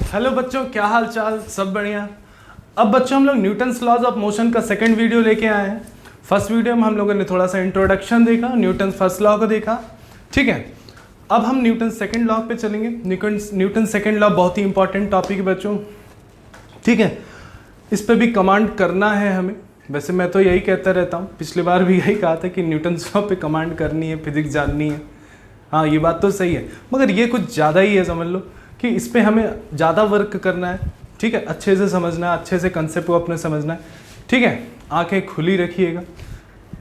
Hello बच्चों, क्या हाल चाल? सब बढ़िया। अब बच्चों हम लोग न्यूटन्स लॉज ऑफ मोशन का सेकंड वीडियो लेके आए हैं। फर्स्ट वीडियो में हम लोगों ने थोड़ा सा इंट्रोडक्शन देखा, न्यूटन्स फर्स्ट लॉ को देखा, ठीक है। अब हम न्यूटन सेकंड लॉ पे चलेंगे। न्यूटन सेकंड लॉ बहुत ही इंपॉर्टेंट टॉपिक है बच्चों, ठीक है। इस पे भी कमांड करना है हमें। वैसे मैं तो यही कहता रहता हूँ, पिछली बार भी यही कहा था कि न्यूटन्स लॉ पे कमांड करनी है, फिजिक्स जाननी है। हाँ, ये बात तो सही है, मगर ये कुछ ज़्यादा ही है। समझ लो कि इस पे हमें ज़्यादा वर्क करना है, ठीक है। अच्छे से समझना है, अच्छे से कंसेप्ट को अपने समझना है, ठीक है। आंखें खुली रखिएगा,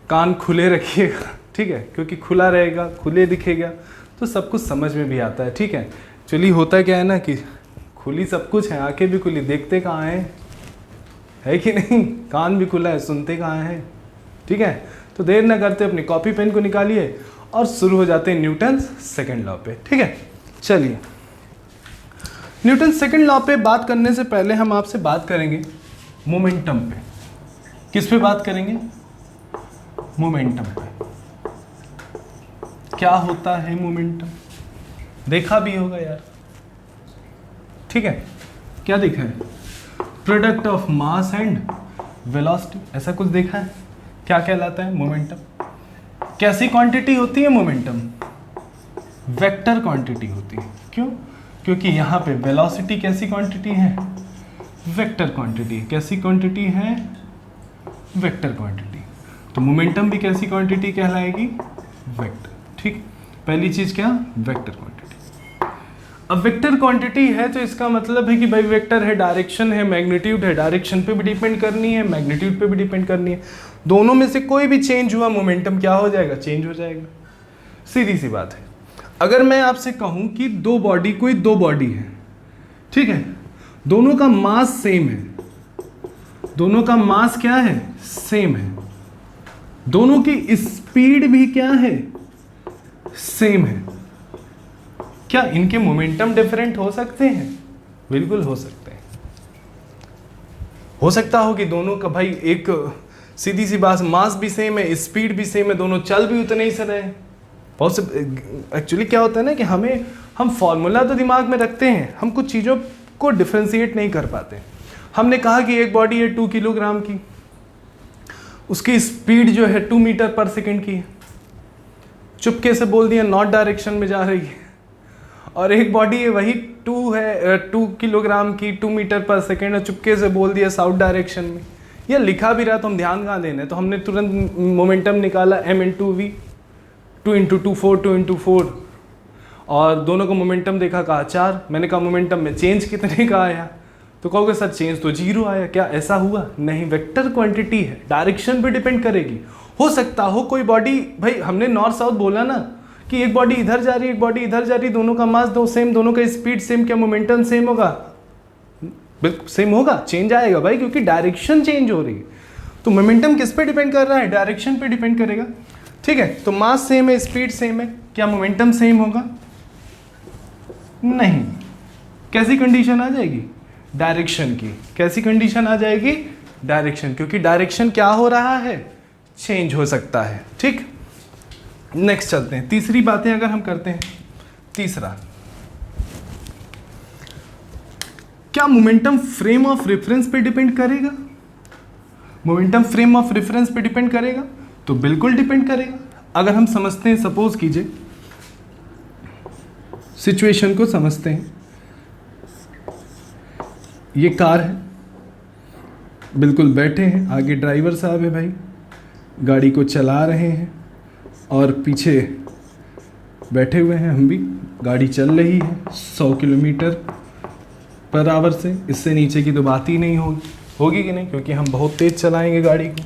कान खुले रखिएगा, ठीक है, क्योंकि खुला रहेगा, खुले दिखेगा तो सब कुछ समझ में भी आता है, ठीक है। चलिए, होता क्या है ना कि खुली सब कुछ है, आंखें भी खुली, देखते कहाँ हैं, है कि नहीं? कान भी खुला है, सुनते कहाँ हैं, ठीक है। तो देर ना करते अपनी कॉपी पेन को निकालिए और शुरू हो जाते हैं न्यूटन्स सेकंड लॉ पे, ठीक है। चलिए, न्यूटन सेकंड लॉ पे बात करने से पहले हम आपसे बात करेंगे मोमेंटम पे। किस पे बात करेंगे? मोमेंटम पे। क्या होता है मोमेंटम? देखा भी होगा यार, ठीक है। क्या देखा है? Product of mass and velocity, ऐसा कुछ देखा है। क्या कहलाता है मोमेंटम? कैसी क्वांटिटी होती है मोमेंटम? वेक्टर क्वांटिटी होती है। क्यों? क्योंकि यहाँ पे वेलोसिटी कैसी क्वांटिटी है? Vector quantity. कैसी क्वांटिटी है? Vector quantity. तो मोमेंटम भी कैसी क्वांटिटी कहलाएगी? वेक्टर, ठीक। पहली चीज क्या? Vector quantity. अब वेक्टर क्वांटिटी है तो इसका मतलब है कि भाई वेक्टर है, डायरेक्शन है, मैग्नीट्यूड है। डायरेक्शन पे भी डिपेंड करनी है, मैग्नीट्यूड पे भी डिपेंड करनी है। दोनों में से कोई भी चेंज हुआ, मोमेंटम क्या हो जाएगा? चेंज हो जाएगा। सीधी सी बात है। अगर मैं आपसे कहूं कि कोई दो बॉडी है, ठीक है, दोनों का मास सेम है, दोनों का मास क्या है? सेम है। दोनों की स्पीड भी क्या है? सेम है। क्या इनके मोमेंटम डिफरेंट हो सकते हैं? बिल्कुल हो सकते हैं। हो सकता हो कि दोनों का भाई एक सीधी सी बात, मास भी सेम है, स्पीड भी सेम है, दोनों चल भी उतने ही से रहे। बहुत से एक्चुअली क्या होता है ना कि हम फॉर्मूला तो दिमाग में रखते हैं, हम कुछ चीज़ों को डिफ्रेंशिएट नहीं कर पाते। हमने कहा कि एक बॉडी है 2 किलोग्राम की, उसकी स्पीड जो है 2 मीटर पर सेकंड की है, चुपके से बोल दिया नॉर्थ डायरेक्शन में जा रही है। और एक बॉडी है वही 2 किलोग्राम की, 2 मीटर पर सेकंड, और चुपके से बोल दिया साउथ डायरेक्शन में। यह लिखा भी रहा तो हम ध्यान कहाँ देने, तो हमने तुरंत मोमेंटम निकाला m/v, 2 × 2 4, 2 × 4, और दोनों का मोमेंटम देखा, कहा 4। मैंने कहा मोमेंटम में चेंज कितने का आया? तो कहोगे सर चेंज तो 0 आया। क्या ऐसा हुआ? नहीं, वेक्टर क्वांटिटी है, डायरेक्शन पे डिपेंड करेगी। हो सकता हो कोई बॉडी, भाई हमने नॉर्थ साउथ बोला ना कि एक बॉडी इधर जा रही है, एक बॉडी इधर जा रही है, दोनों का मास सेम, दोनों का स्पीड सेम, क्या मोमेंटम सेम होगा? बिल्कुल सेम होगा। चेंज आएगा भाई, क्योंकि डायरेक्शन चेंज हो रही है। तो मोमेंटम किस पे डिपेंड कर रहा है? डायरेक्शन पे डिपेंड करेगा, ठीक है। तो मास सेम है, स्पीड सेम है, क्या मोमेंटम सेम होगा? नहीं। कैसी कंडीशन आ जाएगी? डायरेक्शन की। कैसी कंडीशन आ जाएगी? डायरेक्शन, क्योंकि डायरेक्शन क्या हो रहा है? चेंज हो सकता है, ठीक। नेक्स्ट चलते हैं, तीसरी बातें अगर हम करते हैं। तीसरा, क्या मोमेंटम फ्रेम ऑफ रेफरेंस पे डिपेंड करेगा? मोमेंटम फ्रेम ऑफ रेफरेंस पे डिपेंड करेगा? तो बिल्कुल डिपेंड करेगा। अगर हम समझते हैं, सपोज कीजिए, सिचुएशन को समझते हैं। ये कार है, बिल्कुल बैठे हैं, आगे ड्राइवर साहब है भाई, गाड़ी को चला रहे हैं, और पीछे बैठे हुए हैं हम भी। गाड़ी चल रही है 100 किलोमीटर/आवर से, इससे नीचे की तो बात ही नहीं होगी कि नहीं, क्योंकि हम बहुत तेज चलाएंगे गाड़ी को।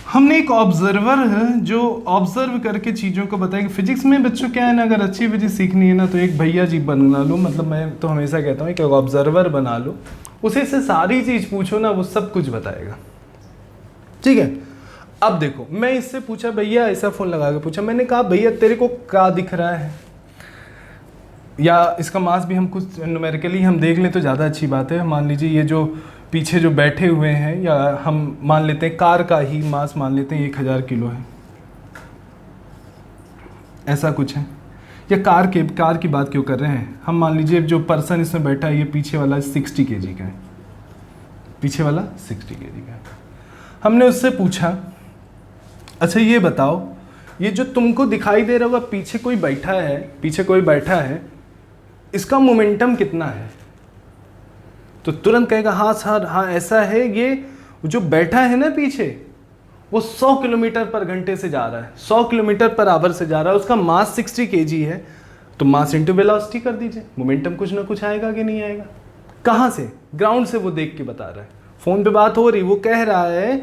हमने एक ऑब्जर्वर है जो ऑब्जर्व करके चीज़ों को बताएगा। फिजिक्स में बच्चों क्या है ना, अगर अच्छी फिजिक्स सीखनी है ना तो एक भैया जी बना लो, मतलब मैं तो हमेशा कहता हूँ कि ऑब्जर्वर बना लो, उसे से सारी चीज़ पूछो ना, वो सब कुछ बताएगा, ठीक है। अब देखो, मैं इससे पूछा, भैया ऐसा फ़ोन लगा के पूछा, मैंने कहा भैया तेरे को क्या दिख रहा है, या इसका मास भी हम कुछ न्यूमेरिकली हम देख लें तो ज़्यादा अच्छी बात है। मान लीजिए ये जो पीछे जो बैठे हुए हैं, या हम मान लेते हैं कार का ही मास मान लेते हैं 1000 किलो है, ऐसा कुछ है। या कार की बात क्यों कर रहे हैं हम, मान लीजिए जो पर्सन इसमें बैठा है ये पीछे वाला 60 kg का है, पीछे वाला 60 kg का है। हमने उससे पूछा अच्छा ये बताओ, ये जो तुमको दिखाई दे रहा होगा पीछे कोई बैठा है, इसका मोमेंटम कितना है? तो तुरंत कहेगा हाँ सर हाँ ऐसा है, ये जो बैठा है ना पीछे वो 100 किलोमीटर पर घंटे से जा रहा है, 100 किलोमीटर पर आवर से जा रहा है, उसका मास 60 kg है, तो मास इंटू वेलोसिटी कर दीजिए, मोमेंटम कुछ ना कुछ आएगा कि नहीं आएगा? कहाँ से? ग्राउंड से वो देख के बता रहा है, फोन पे बात हो रही, वो कह रहा है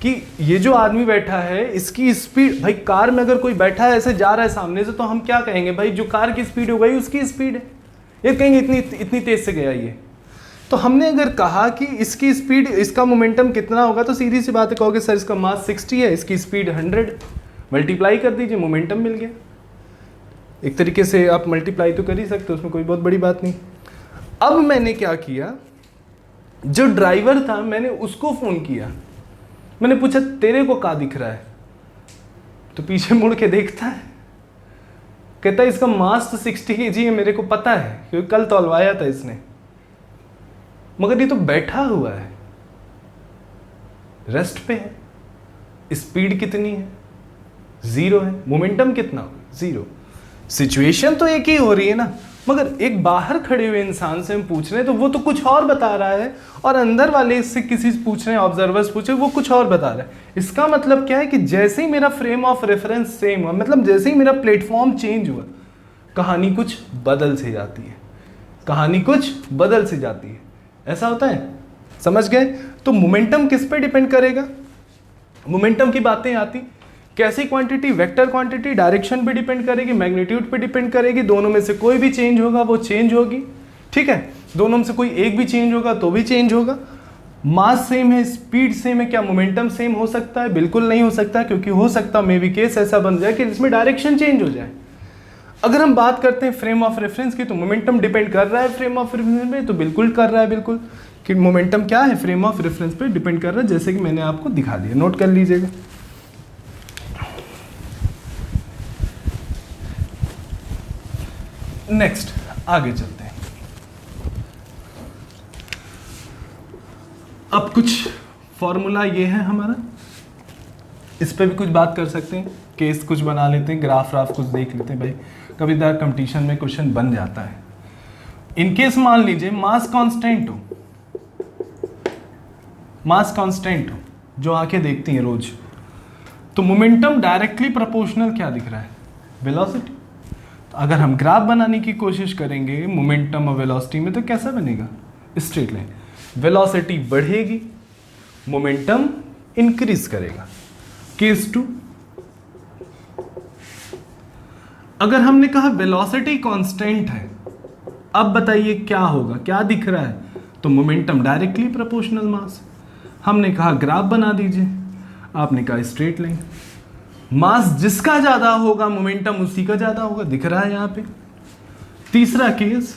कि ये जो आदमी बैठा है इसकी स्पीड, भाई कार में अगर कोई बैठा है ऐसे जा रहा है सामने से, तो हम क्या कहेंगे भाई जो कार की स्पीड हो गई उसकी स्पीड है, ये कहेंगे इतनी तेज से गया ये। तो हमने अगर कहा कि इसकी स्पीड, इसका मोमेंटम कितना होगा, तो सीधी सी बात है, कहोगे सर इसका मास 60 है, इसकी स्पीड 100, मल्टीप्लाई कर दीजिए, मोमेंटम मिल गया। एक तरीके से आप मल्टीप्लाई तो कर ही सकते हो, उसमें कोई बहुत बड़ी बात नहीं। अब मैंने क्या किया, जो ड्राइवर था मैंने उसको फ़ोन किया, मैंने पूछा तेरे को क्या दिख रहा है? तो पीछे मुड़ के देखता है, कहता है इसका मास तो 60 kg है, मेरे को पता है क्योंकि कल तौलवाया था इसने, मगर ये तो बैठा हुआ है, रेस्ट पे है, स्पीड कितनी है? 0 है, मोमेंटम कितना होगा? 0। सिचुएशन तो एक ही हो रही है ना, मगर एक बाहर खड़े हुए इंसान से हम पूछ रहे हैं तो वो तो कुछ और बता रहा है, और अंदर वाले से किसी से पूछ रहे हैं, ऑब्जर्वर्स पूछे, वो कुछ और बता रहा है। इसका मतलब क्या है कि जैसे ही मेरा फ्रेम ऑफ रेफरेंस सेम हुआ, मतलब जैसे ही मेरा प्लेटफॉर्म चेंज हुआ, कहानी कुछ बदल से जाती है, कहानी कुछ बदल से जाती है। ऐसा होता है, समझ गए? तो मोमेंटम किस पे डिपेंड करेगा? मोमेंटम की बातें आती कैसी क्वांटिटी, वेक्टर क्वांटिटी, डायरेक्शन पे डिपेंड करेगी, मैग्नीट्यूड पे डिपेंड करेगी, दोनों में से कोई भी चेंज होगा वो चेंज होगी, ठीक है? दोनों में से कोई एक भी चेंज होगा तो भी चेंज होगा। मास सेम है, स्पीड सेम है, क्या मोमेंटम सेम हो सकता है? बिल्कुल नहीं हो सकता, क्योंकि हो सकता मे भी केस ऐसा बन जाए कि इसमें डायरेक्शन चेंज हो जाए। अगर हम बात करते हैं फ्रेम ऑफ रेफरेंस की, तो मोमेंटम डिपेंड कर रहा है फ्रेम ऑफ रेफरेंस पे, तो बिल्कुल कर रहा है, बिल्कुल कि मोमेंटम क्या है, फ्रेम ऑफ रेफरेंस पे डिपेंड कर रहा है, जैसे कि मैंने आपको दिखा दिया, नोट कर लीजिएगा। नेक्स्ट आगे चलते हैं। अब कुछ फॉर्मूला ये है हमारा, इस पे भी कुछ बात कर सकते हैं, केस कुछ बना लेते हैं, ग्राफ व्राफ कुछ देख लेते हैं भाई, कभी कभार कंपटीशन में क्वेश्चन बन जाता है। इनकेस मान लीजिए मास कांस्टेंट हो, मास कांस्टेंट हो, जो आंखें देखती हैं रोज, तो मोमेंटम डायरेक्टली प्रोपोर्शनल क्या दिख रहा है? वेलोसिटी। तो अगर हम ग्राफ बनाने की कोशिश करेंगे मोमेंटम और वेलोसिटी में, तो कैसा बनेगा? Straight line. वेलोसिटी बढ़ेगी, मोमेंटम इंक्रीज करेगा। केस 2, अगर हमने कहा वेलोसिटी कांस्टेंट है, अब बताइए क्या होगा, क्या दिख रहा है? तो मोमेंटम डायरेक्टली प्रोपोर्शनल मास। हमने कहा ग्राफ बना दीजिए, आपने कहा स्ट्रेट लाइन। मास जिसका ज्यादा होगा मोमेंटम उसी का ज्यादा होगा, दिख रहा है यहां पे। तीसरा केस,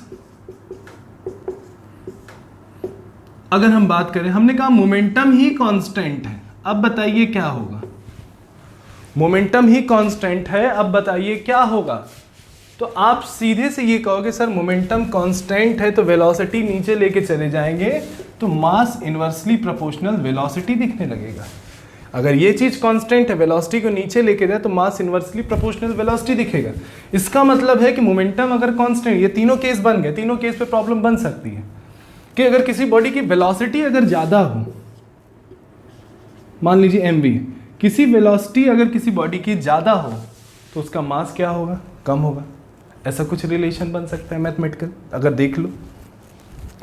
अगर हम बात करें, हमने कहा मोमेंटम ही कांस्टेंट है, अब बताइए क्या होगा? मोमेंटम ही कांस्टेंट है, अब बताइए क्या होगा? तो आप सीधे से ये कहोगे सर मोमेंटम कांस्टेंट है तो वेलोसिटी नीचे लेके चले जाएंगे, तो मास इनवर्सली प्रोपोर्शनल वेलोसिटी दिखने लगेगा। अगर ये चीज कांस्टेंट है, वेलोसिटी को नीचे लेके जाए तो मास इनवर्सली प्रोपोर्शनल वेलोसिटी दिखेगा। इसका मतलब है कि मोमेंटम अगर कांस्टेंट, ये तीनों केस बन गए, तीनों केस पे प्रॉब्लम बन सकती है कि अगर किसी बॉडी की वेलोसिटी अगर ज्यादा हो, मान लीजिए mv, किसी वेलोसिटी अगर किसी बॉडी की ज्यादा हो तो उसका मास क्या होगा? कम होगा। ऐसा कुछ रिलेशन बन सकता है मैथमेटिकल, अगर देख लो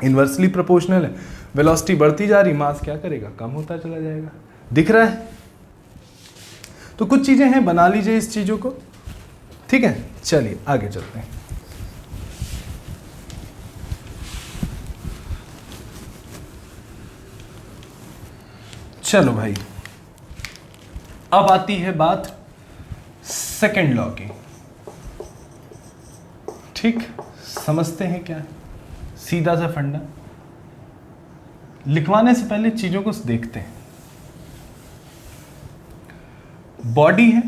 इनवर्सली प्रोपोर्शनल है, वेलोसिटी बढ़ती जा रही, मास क्या करेगा? कम होता चला जाएगा। दिख रहा है? तो कुछ चीजें हैं, बना लीजिए इस चीजों को, ठीक है? चलिए आगे चलते हैं। चलो भाई, अब आती है बात सेकंड लॉ की, ठीक? समझते हैं क्या है? सीधा सा फंडा, लिखवाने से पहले चीजों को देखते हैं। बॉडी है,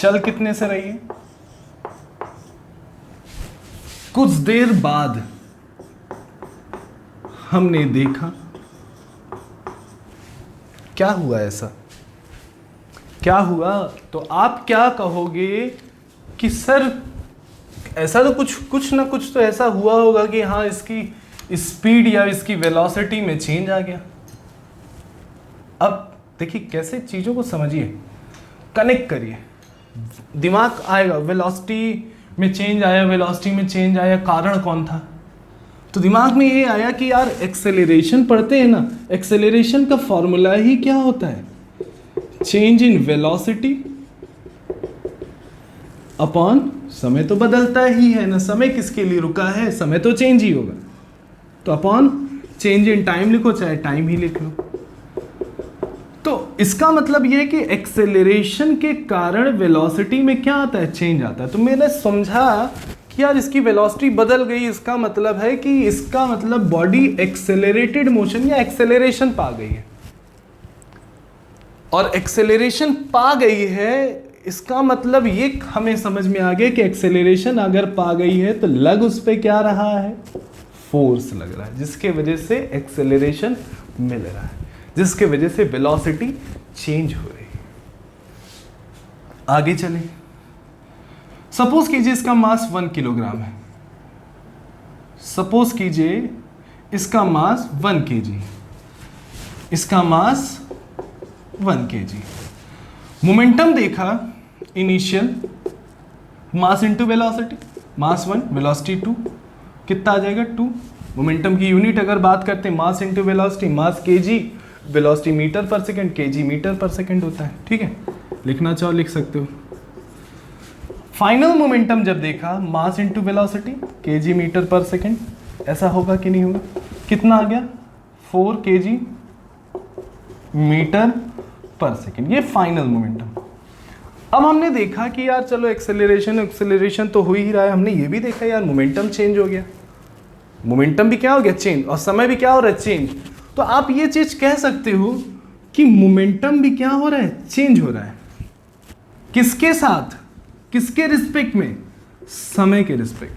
चल कितने से रही है। कुछ देर बाद हमने देखा क्या हुआ, ऐसा क्या हुआ, तो आप क्या कहोगे कि सर ऐसा तो कुछ ना कुछ तो ऐसा हुआ होगा कि हाँ इसकी स्पीड या इसकी वेलोसिटी में चेंज आ गया। अब देखिए कैसे चीज़ों को समझिए, कनेक्ट करिए, दिमाग आएगा वेलोसिटी में चेंज आया, वेलोसिटी में चेंज आया, कारण कौन था। तो दिमाग में ये आया कि यार एक्सेलरेशन पढ़ते हैं ना, एक्सेलरेशन का फॉर्मूला ही क्या होता है, चेंज इन वेलोसिटी अपॉन समय तो बदलता ही है ना, समय किसके लिए रुका है, समय तो चेंज ही होगा, तो अपॉन चेंज इन टाइम लिखो चाहे टाइम ही लिख लो। तो इसका मतलब ये है कि एक्सेलरेशन के कारण वेलोसिटी में क्या आता है, चेंज आता है। तो मैंने समझा कि यार इसकी वेलोसिटी बदल गई, इसका मतलब है कि इसका मतलब बॉडी एक्सेलरेटेड मोशन या एक्सेलरेशन पा गई है, और एक्सेलरेशन पा गई है इसका मतलब ये हमें समझ में आ गया कि एक्सेलरेशन अगर पा गई है तो लग उस पर क्या रहा है, फोर्स लग रहा है, जिसके वजह से एक्सेलरेशन मिल रहा है, जिसके वजह से वेलोसिटी चेंज हो रही है। आगे चलें, सपोज कीजिए इसका मास 1 किलोग्राम है, सपोज कीजिए इसका मास 1 kg, इसका मास 1 kg। मोमेंटम देखा इनिशियल, मास इनटू वेलोसिटी, मास 1 वेलोसिटी 2, कितना आ जाएगा 2। मोमेंटम की यूनिट अगर बात करते हैं मास इनटू वेलोसिटी, मास केजी, वेलोसिटी मीटर पर सेकंड, केजी मीटर पर सेकंड होता है, ठीक है, लिखना चाहो लिख सकते हो। फाइनल मोमेंटम जब देखा mass into velocity, KG metre पर सेकंड, ऐसा होगा कि नहीं होगा, कितना आ गया 4 kg मीटर पर सेकंड, ये फाइनल मोमेंटम। अब हमने देखा कि यार चलो एक्सेलरेशन तो हो ही रहा है, हमने ये भी देखा यार मोमेंटम चेंज हो गया, मोमेंटम भी क्या हो गया चेंज, और समय भी क्या हो रहा है चेंज। तो आप ये चीज कह सकते हो कि मोमेंटम भी क्या हो रहा है, चेंज हो रहा है। किसके साथ, किसके रिस्पेक्ट में, समय के रिस्पेक्ट,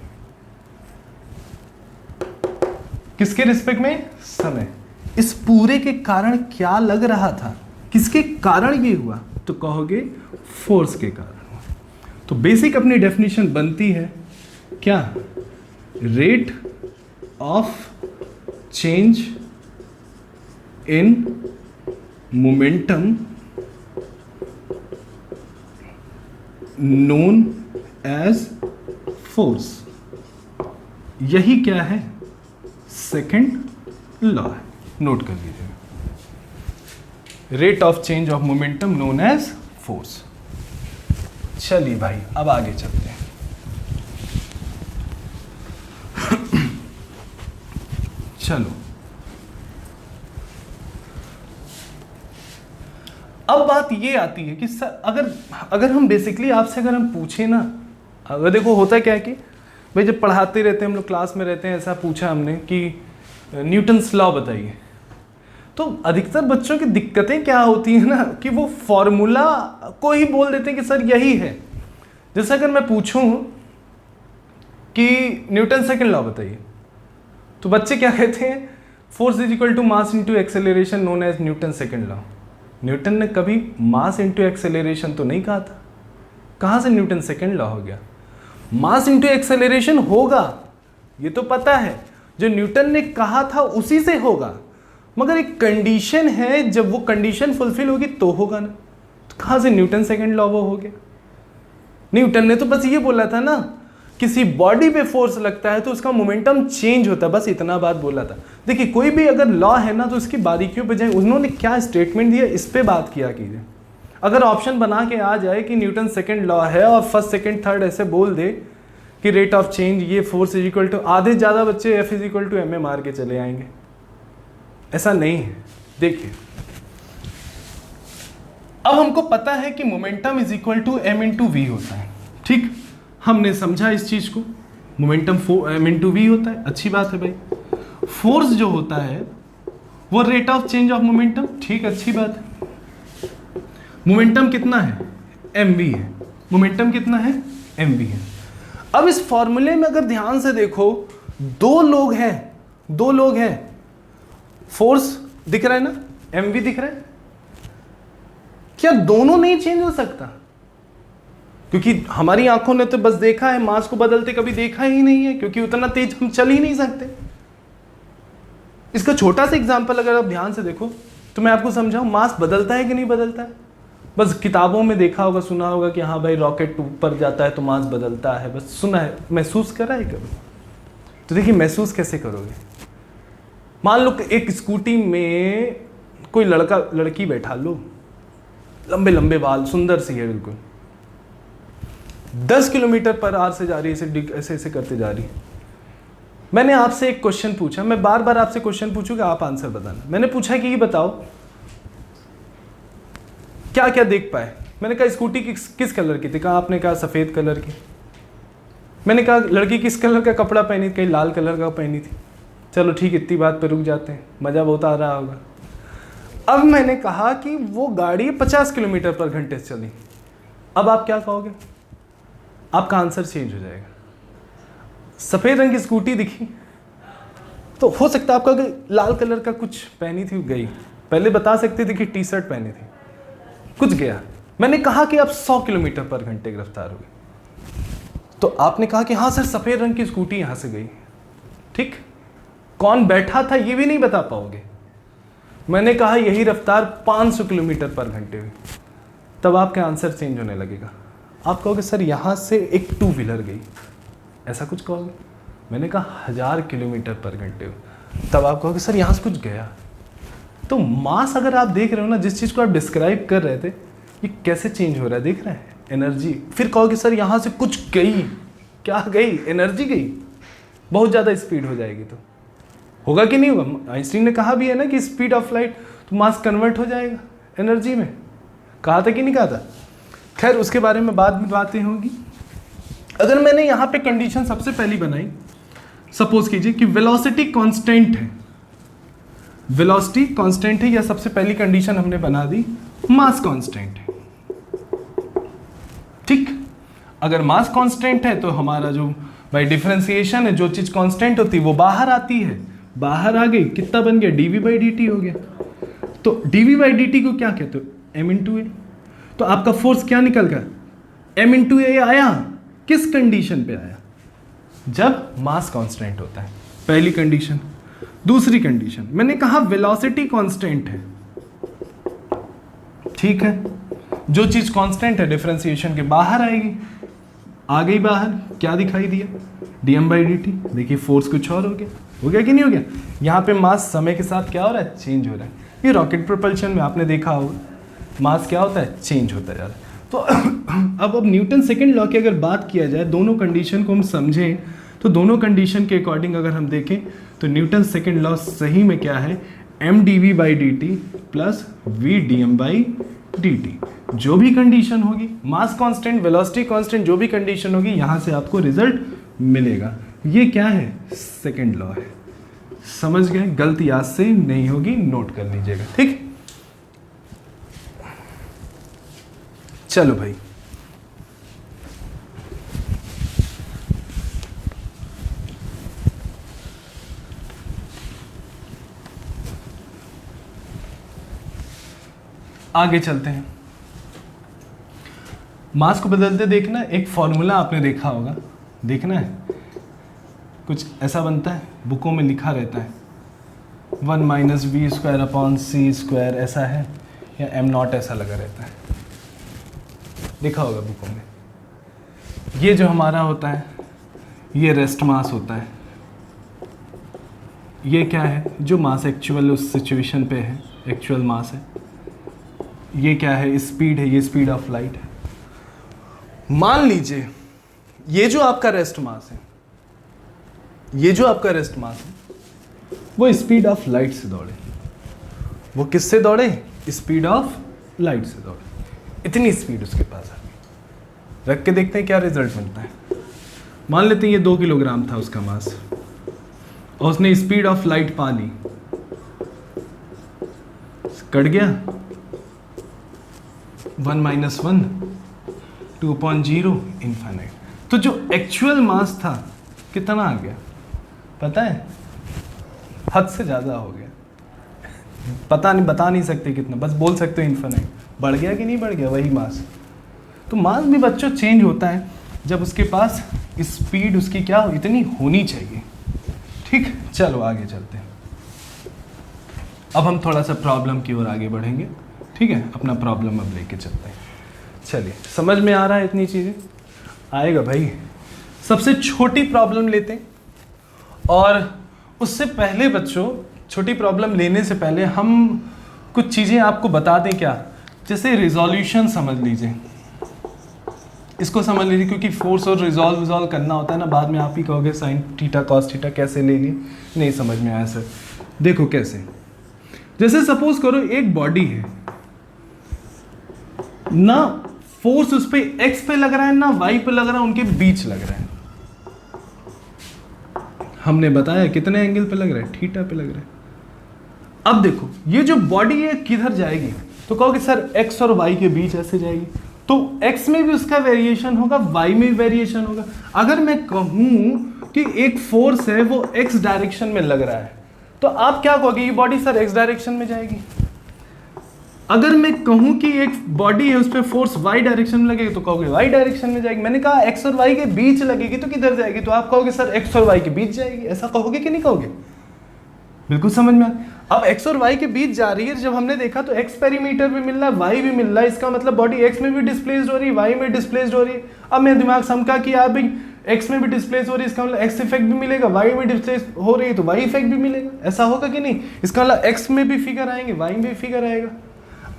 किसके रिस्पेक्ट में, समय। इस पूरे के कारण क्या लग रहा था, किसके कारण ये हुआ, तो कहोगे फोर्स के कारण। तो बेसिक अपनी डेफिनेशन बनती है क्या, rate of change in momentum known as force. यही क्या है, सेकंड लॉ है, नोट कर लीजिए, rate of change of momentum known as force. चलिए भाई अब आगे चलते हैं। चलो अब बात ये आती है कि सर अगर हम बेसिकली आपसे अगर हम पूछे ना, अगर देखो होता क्या है कि भाई जब पढ़ाते रहते हैं हम लोग क्लास में रहते हैं, ऐसा पूछा हमने कि न्यूटन्स लॉ बताइए, तो अधिकतर बच्चों की दिक्कतें क्या होती है ना कि वो फॉर्मूला को ही बोल देते हैं कि सर यही है। जैसे अगर मैं पूछूं कि न्यूटन सेकंड लॉ बताइए, तो बच्चे क्या कहते हैं, force is equal to mass into acceleration known as Newton second law. Newton ने कभी मास इनटू एक्सेलरेशन तो नहीं कहा था, कहाँ से न्यूटन सेकंड लॉ हो गया। मास इनटू एक्सेलरेशन होगा ये तो पता है, जो न्यूटन ने कहा था उसी से होगा, मगर एक कंडीशन है, जब वो कंडीशन फुलफिल होगी तो होगा ना। तो कहाँ से न्यूटन सेकंड लॉ वो हो गया। न्यूटन ने तो बस ये बोला था ना, किसी बॉडी पे फोर्स लगता है तो उसका मोमेंटम चेंज होता है, बस इतना बात बोला था। देखिए कोई भी अगर लॉ है ना तो इसकी बारीकियों पे जाए, उन्होंने क्या स्टेटमेंट दिया इस पे बात किया कीजिए। अगर ऑप्शन बना के आ जाए कि न्यूटन सेकंड लॉ है और फर्स्ट सेकंड थर्ड ऐसे बोल दे कि रेट ऑफ चेंज ये फोर्स इज इक्वल टू, आधे ज़्यादा बच्चे F is equal to M A मार के चले आएंगे। ऐसा नहीं है। देखिए अब हमको पता है कि momentum is equal to M into V होता है, ठीक, हमने समझा इस चीज को, मोमेंटम एम इंटू वी होता है, अच्छी बात है भाई। फोर्स जो होता है वो rate of change of momentum, ठीक, अच्छी बात है। मोमेंटम कितना है, एम वी है, मोमेंटम कितना है, mv है। अब इस फॉर्मूले में अगर ध्यान से देखो, दो लोग हैं, फोर्स दिख रहा है ना, mv दिख रहा है, क्या दोनों नहीं चेंज हो सकता? क्योंकि हमारी आंखों ने तो बस देखा है, मास को बदलते कभी देखा ही नहीं है, क्योंकि उतना तेज हम चल ही नहीं सकते। इसका छोटा सा एग्जांपल अगर आप ध्यान से देखो तो मैं आपको समझाऊं, मास बदलता है कि नहीं बदलता है? बस किताबों में देखा होगा, सुना होगा कि हाँ भाई रॉकेट ऊपर जाता है तो मास बदलता है, बस सुना है, महसूस करा है कभी? तो देखिए महसूस कैसे करोगे। मान लो एक स्कूटी में कोई लड़का लड़की बैठा लो, लंबे लंबे बाल, सुंदर सी है बिल्कुल, 10 किलोमीटर पर आवर से जा रही है, ऐसे ऐसे करते जा रही है। मैंने आपसे एक क्वेश्चन पूछा, मैं बार बार आपसे क्वेश्चन पूछूंगा, आप आंसर बताना। मैंने पूछा कि ये बताओ क्या क्या देख पाए। मैंने कहा स्कूटी किस कलर की थी? कहा आपने कहा सफेद कलर की। मैंने कहा लड़की किस कलर का कपड़ा पहनी थी? कहीं लाल कलर का पहनी थी। चलो ठीक, इतनी बात पे रुक जाते हैं, मजा बहुत आ रहा होगा। अब मैंने कहा कि वो गाड़ी 50 किलोमीटर पर घंटे से चली। अब आप क्या कहोगे? आपका आंसर चेंज हो जाएगा। सफेद रंग की स्कूटी दिखी तो हो सकता है आपका लाल कलर का कुछ पहनी थी, गई। पहले बता सकते थे कि टी शर्ट पहनी थी, कुछ गया। मैंने कहा कि आप 100 किलोमीटर पर घंटे की रफ्तार हो गई, तो आपने कहा कि हाँ सर सफेद रंग की स्कूटी यहां से गई। ठीक, कौन बैठा था ये भी नहीं बता पाओगे। मैंने कहा यही रफ्तार 500 किलोमीटर पर घंटे हुई, तब आपका आंसर चेंज होने लगेगा। आप कहोगे सर यहां से एक 2 व्हीलर गई, ऐसा कुछ कहोगे। मैंने कहा 1000 किलोमीटर पर घंटे हुई, तब आप कहोगे सर यहां से कुछ गया। तो मास अगर आप देख रहे हो ना, जिस चीज को आप डिस्क्राइब कर रहे थे, ये कैसे चेंज हो रहा है देख रहे हैं, एनर्जी। फिर कहोगे सर यहां से कुछ गई, क्या गई? एनर्जी गई, बहुत ज्यादा स्पीड हो जाएगी। तो होगा कि नहीं होगा? आइंस्टीन ने कहा भी है ना कि स्पीड ऑफ लाइट, तो मास कन्वर्ट हो जाएगा एनर्जी में। कहा था कि नहीं कहा था? खैर उसके बारे में बाद में बातें होंगी। अगर मैंने यहाँ पे कंडीशन सबसे पहली बनाई, सपोज कीजिए कि वेलोसिटी कांस्टेंट है, वेलोसिटी कांस्टेंट है, या सबसे पहली कंडीशन हमने बना दी मास कांस्टेंट है। ठीक, अगर मास कांस्टेंट है तो हमारा जो बाय डिफरेंशिएशन है, जो चीज कांस्टेंट होती है वो बाहर आती है, बाहर आ गई, कितना बन गया? dv/dt हो गया। तो dv/dt को क्या कहते हो? m × a। तो आपका फोर्स क्या निकल गया? m × a आया। किस कंडीशन पे आया? जब मास कांस्टेंट होता है, पहली कंडीशन। दूसरी कंडीशन मैंने कहा वेलोसिटी कांस्टेंट है। ठीक है, जो चीज कांस्टेंट है डिफरेंशिएशन के बाहर आएगी, आ गई बाहर, क्या दिखाई दिया? dm/dt। देखिए फोर्स कुछ और हो गया कि नहीं हो गया? यहाँ पे मास समय के साथ क्या हो रहा है? चेंज हो रहा है। ये रॉकेट प्रोपल्शन में आपने देखा होगा, मास क्या होता है? चेंज होता जा रहा है। तो अब न्यूटन सेकंड लॉ की अगर बात किया जाए, दोनों कंडीशन को हम समझें, तो दोनों कंडीशन के अकॉर्डिंग अगर हम देखें तो न्यूटन सेकंड लॉ सही में क्या है? mdv/dt plus v dm/dt। जो भी कंडीशन होगी, मास कांस्टेंट, वेलोसिटी कांस्टेंट, जो भी कंडीशन होगी, यहां से आपको रिजल्ट मिलेगा। ये क्या है? सेकंड लॉ है। समझ गए? गलती याद से नहीं होगी, नोट कर लीजिएगा। ठीक, चलो भाई, आगे चलते हैं। मास को बदलते देखना, एक फॉर्मूला आपने देखा होगा, देखना है, कुछ ऐसा बनता है, बुकों में लिखा रहता है 1 - v²/c², ऐसा है, या m0 ऐसा लगा रहता है, लिखा होगा बुकों में। ये जो हमारा होता है, ये रेस्ट मास होता है। ये क्या है? जो मास एक्चुअल उस सिचुएशन पे है, एक्चुअल मास है। ये क्या है? स्पीड है, ये स्पीड ऑफ लाइट है। मान लीजिए ये जो आपका रेस्ट मास है, ये जो आपका रेस्ट मास है, वो स्पीड ऑफ लाइट से दौड़े। वो किससे दौड़े? स्पीड ऑफ लाइट से दौड़े। इतनी स्पीड उसके पास आ गई। रख के देखते हैं क्या रिजल्ट मिलता है। मान लेते हैं ये 2 किलोग्राम था उसका मास, और उसने स्पीड ऑफ लाइट पा ली, कट गया 1 - 1, 2/0 इन्फाइनाइट। तो जो एक्चुअल मास था कितना आ गया पता है? हद से ज़्यादा हो गया। पता नहीं, बता नहीं सकते कितना, बस बोल सकते हो इन्फाइनाइट। बढ़ गया कि नहीं बढ़ गया वही मास? तो मास भी बच्चों चेंज होता है जब उसके पास स्पीड उसकी क्या हो, इतनी होनी चाहिए। ठीक, चलो आगे चलते हैं। अब हम थोड़ा सा प्रॉब्लम की ओर आगे बढ़ेंगे। ठीक है, अपना प्रॉब्लम अब लेके चलते हैं। चलिए, समझ में आ रहा है इतनी चीज़ें? आएगा भाई। सबसे छोटी प्रॉब्लम लेते हैं, और उससे पहले बच्चों, छोटी प्रॉब्लम लेने से पहले हम कुछ चीज़ें आपको बता दें। क्या? जैसे रिजोल्यूशन समझ लीजिए, इसको समझ लीजिए, क्योंकि फोर्स और रिजॉल्व करना होता है ना। बाद में आप ही कहोगे साइन थीटा कॉस थीटा कैसे ले लिए, नहीं समझ में आया सर। देखो कैसे, जैसे सपोज करो एक बॉडी है ना, फोर्स उस पे एक्स पे लग रहा है ना वाई पे लग रहा है, उनके बीच लग रहा है। हमने बताया कितने एंगल पे लग रहा है, थीटा पे लग रहा है। अब देखो ये जो बॉडी है किधर जाएगी, तो कहोगे सर एक्स और वाई के बीच ऐसे जाएगी, तो x में भी उसका वेरिएशन होगा, y में भी वेरिएशन होगा। अगर मैं कहूं कि एक फोर्स है वो x डायरेक्शन में लग रहा है, तो आप क्या कहोगे? ये बॉडी सर x डायरेक्शन में जाएगी। अगर मैं कहूं कि एक बॉडी है उस पर फोर्स y डायरेक्शन में लगेगी, तो कहोगे y डायरेक्शन में जाएगी। मैंने कहा x और y के बीच लगेगी, तो किधर जाएगी? तो आप कहोगे सर x और y के बीच जाएगी। ऐसा कहोगे कि नहीं कहोगे? बिल्कुल समझ में आ। अब x और y के बीच जा रही है, जब हमने देखा तो x पेरीमीटर भी मिल रहा है, y भी मिल रहा है, इसका मतलब बॉडी x में भी डिस्प्लेस्ड हो रही है, y में डिस्प्लेस्ड हो रही है। अब मेरा दिमाग समका कि आप भाई x में भी डिस्प्लेस हो रही है, इसका मतलब x इफेक्ट भी मिलेगा, y में डिस्प्लेस हो रही है तो y इफेक्ट भी मिलेगा। ऐसा होगा कि नहीं? इसका मतलब x में भी फिगर आएंगे, y में भी फिगर आएगा।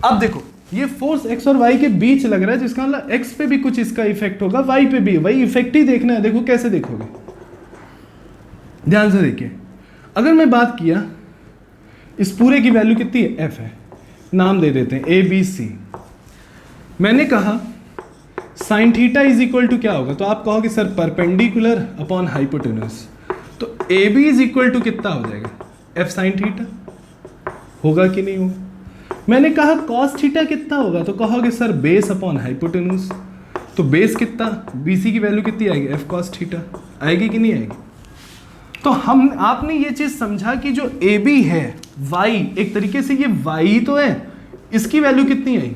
अब देखो ये फोर्स x और y के बीच लग रहा है, जिसका मतलब x पे भी कुछ इसका इफेक्ट होगा, y पे भी। वही इफेक्ट ही देखना है। देखो कैसे देखोगे, ध्यान से देखिए। अगर मैं बात किया, इस पूरे की वैल्यू कितनी है? f है, नाम दे देते हैं ABC। मैंने कहा sine theta is equal to क्या होगा, तो आप कहोगे सर परपेंडिकुलर अपॉन हाइपोटेन्यूज। तो AB इज इक्वल टू कितना हो जाएगा? f sine theta. होगा कि नहीं होगा? मैंने कहा कॉस थीटा कितना होगा, तो कहोगे सर बेस अपॉन हाइपोटेन्यूज। तो बेस कितना, BC की वैल्यू कितनी आएगी? f cos theta. आएगी कि नहीं आएगी? तो हम आपने ये चीज समझा कि जो AB है y, एक तरीके से ये y तो है, इसकी वैल्यू कितनी आई?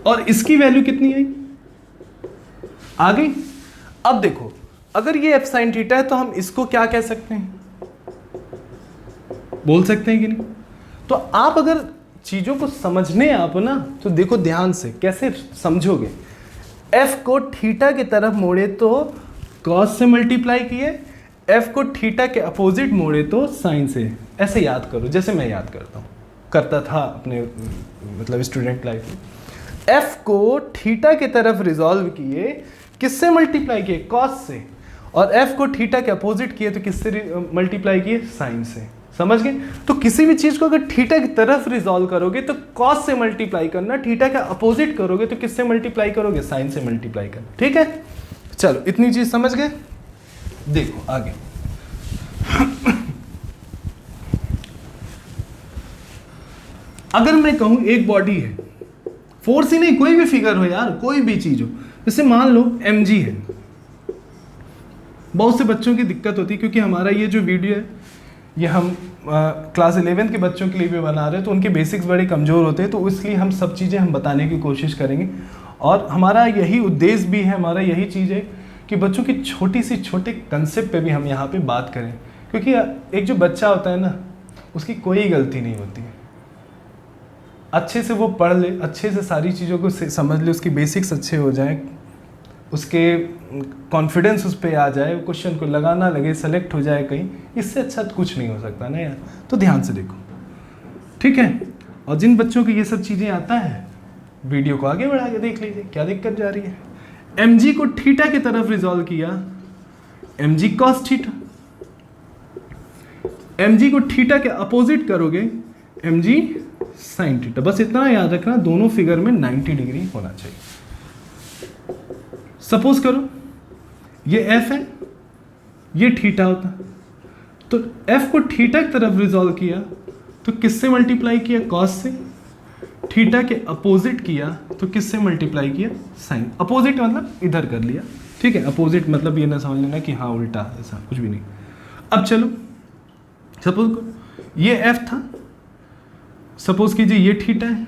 और इसकी वैल्यू कितनी आई? आ गई। अब देखो अगर ये f sin थीटा है तो हम इसको क्या कह सकते हैं? बोल सकते हैं कि नहीं? तो आप अगर चीजों को समझने आप ना, तो देखो ध्यान से कैसे समझोगे। f को थीटा की तरफ मोड़े तो cos से मल्टीप्लाई किए, f को थीटा के अपोजिट मोड़े तो साइन से। ऐसे याद करो जैसे मैं याद करता था अपने मतलब स्टूडेंट लाइफ में। f को थीटा की तरफ रिजॉल्व किए, किससे मल्टीप्लाई किए? cos से। और f को थीटा के अपोजिट किए तो किससे मल्टीप्लाई किए? साइन से। समझ गए? तो किसी भी चीज को अगर थीटा की तरफ रिजॉल्व करोगे तो cos से मल्टीप्लाई करना, थीटा का अपोजिट करोगे तो किससे मल्टीप्लाई करोगे? साइन से मल्टीप्लाई करना। ठीक है, चलो इतनी चीज समझ गए। देखो आगे अगर मैं कहूं एक बॉडी है, फोर्स ही नहीं कोई भी फिगर हो यार, कोई भी चीज हो, जैसे मान लो mg है। बहुत से बच्चों की दिक्कत होती है क्योंकि हमारा ये जो वीडियो है ये हम क्लास 11 के बच्चों के लिए भी बना रहे हैं, तो उनके बेसिक्स बड़े कमज़ोर होते हैं, तो इसलिए हम सब चीज़ें हम बताने की कोशिश करेंगे। और हमारा यही उद्देश्य भी है, हमारा यही चीज़ है कि बच्चों की छोटी सी छोटे कंसेप्ट पे भी हम यहाँ पे बात करें, क्योंकि एक जो बच्चा होता है ना, उसकी कोई गलती नहीं होती है। अच्छे से वो पढ़ ले, अच्छे से सारी चीज़ों को समझ ले, उसकी बेसिक्स अच्छे हो जाएँ, उसके कॉन्फिडेंस उस पर आ जाए, क्वेश्चन को लगाना लगे, सेलेक्ट हो जाए कहीं, इससे अच्छा तो कुछ नहीं हो सकता ना यार। तो ध्यान से देखो, ठीक है। और जिन बच्चों को ये सब चीज़ें आता है, वीडियो को आगे बढ़ा के देख लीजिए क्या दिक्कत जा रही है। mg को थीटा की तरफ रिजॉल्व किया, mg cos थीटा। mg को थीटा के अपोजिट करोगे, mg sin थीटा। बस इतना याद रखना, दोनों फिगर में 90 डिग्री होना चाहिए। सपोज करो ये f है, ये थीटा होता, तो f को थीटा की तरफ रिजॉल्व किया तो किससे मल्टीप्लाई किया, कॉस से। थीटा के अपोजिट किया तो किससे मल्टीप्लाई किया, साइन। अपोजिट मतलब इधर कर लिया, ठीक है। अपोजिट मतलब ये ना समझ लेना कि हाँ उल्टा, ऐसा कुछ भी नहीं। अब चलो सपोज ये एफ था, सपोज कीजिए ये थीटा है,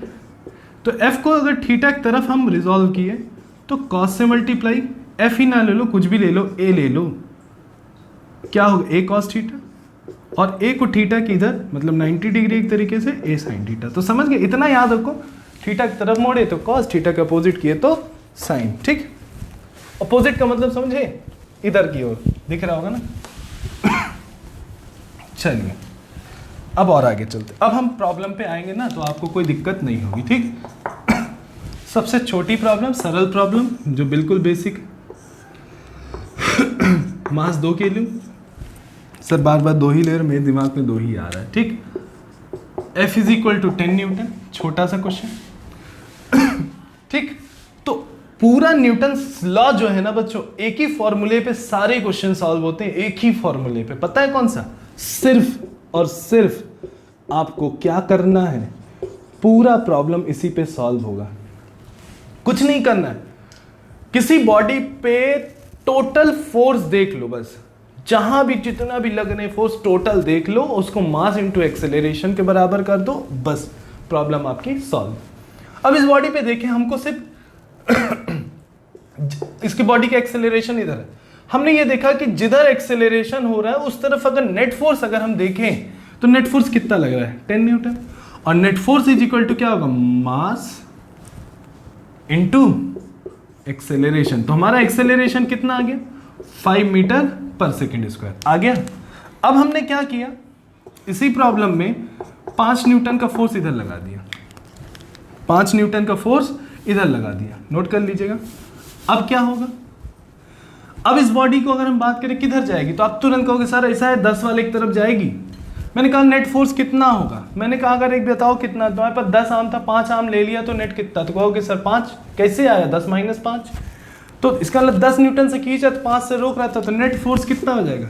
तो एफ को अगर थीटा की तरफ हम रिजॉल्व किए तो कॉस से मल्टीप्लाई, एफ ही ना ले लो, कुछ भी ले लो, ए ले लो, क्या होगा, ए कॉस थीटा, और ए को थीटा की इधर मतलब 90 डिग्री एक तरीके से ए साइन थीटा। तो समझ गए, इतना याद रखो, थीटा की तरफ मोड़े तो कॉस, थीटा का अपोजिट किए तो साइन, ठीक। अपोजिट का मतलब समझे, इधर की ओर दिख रहा होगा ना। चलिए अब और आगे चलते, अब हम प्रॉब्लम पे आएंगे ना तो आपको कोई दिक्कत नहीं होगी, ठीक। सबसे छोटी प्रॉब्लम, सरल प्रॉब्लम जो बिल्कुल बेसिक, मास 2 किलो, सर बार बार 2 ही ले रहे, मेरे दिमाग में 2 ही आ रहा है, ठीक। F is equal to 10 newton, छोटा सा क्वेश्चन, ठीक। तो पूरा न्यूटन लॉ जो है ना बच्चों, एक ही फॉर्मूले पे सारे क्वेश्चन सॉल्व होते हैं, एक ही फॉर्मूले पे। पता है कौन सा, सिर्फ और सिर्फ आपको क्या करना है, पूरा प्रॉब्लम इसी पे सॉल्व होगा, कुछ नहीं करना है। किसी बॉडी पे टोटल फोर्स देख लो, बस जहां भी जितना भी लगने फोर्स टोटल देख लो, उसको मास इनटू एक्सेलरेशन के बराबर कर दो, बस प्रॉब्लम आपकी सॉल्व। अब इस बॉडी पे देखें, हमको सिर्फ इसकी बॉडी का एक्सेलरेशन इधर है, हमने ये देखा कि जिधर एक्सेलरेशन हो रहा है उस तरफ अगर नेट फोर्स अगर हम देखें तो नेट फोर्स कितना लग रहा है, 10 न्यूटन, और net force is equal to क्या होगा, मास इनटू एक्सेलरेशन। तो हमारा एक्सेलरेशन कितना आ गया, 5 मीटर पर सेकेंड स्क्वायर आ गया। अब हमने क्या किया, इसी प्रॉब्लम में 5 न्यूटन का फोर्स इधर लगा दिया, 5 न्यूटन का फोर्स इधर लगा दिया, नोट कर लीजिएगा। अब क्या होगा, अब इस बॉडी को अगर हम बात करें किधर जाएगी, तो आप तुरंत कहोगे सर ऐसा है 10 वाले की तरफ जाएगी। मैंने कहा नेट फोर्स कितना होगा, मैंने कहा अगर एक बताओ कितना, तुम्हारे पास 10 आम था, 5 आम ले लिया तो नेट कितना, तो कहोगे सर 5 कैसे आया, 10 माइनस 5, तो इसका मतलब 10 न्यूटन से खींचा तो 5 से रोक रहा था, तो नेट फोर्स कितना हो जाएगा,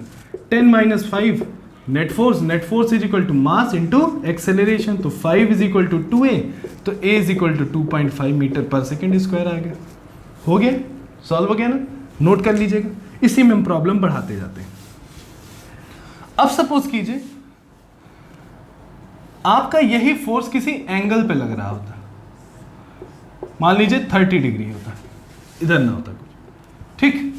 10 minus 5 net force is equal to mass into acceleration, तो 5 इज इक्वल टू 2a, तो a is equal to 2.5 metre पर सेकेंड स्क्वायर आ गया। हो गया, सॉल्व हो गया ना, नोट कर लीजिएगा। इसी में हम प्रॉब्लम बढ़ाते जाते हैं। अब सपोज कीजिए आपका यही फोर्स किसी एंगल पे लग रहा होता, मान लीजिए 30 डिग्री होता, इधर ना होता कुछ, ठीक।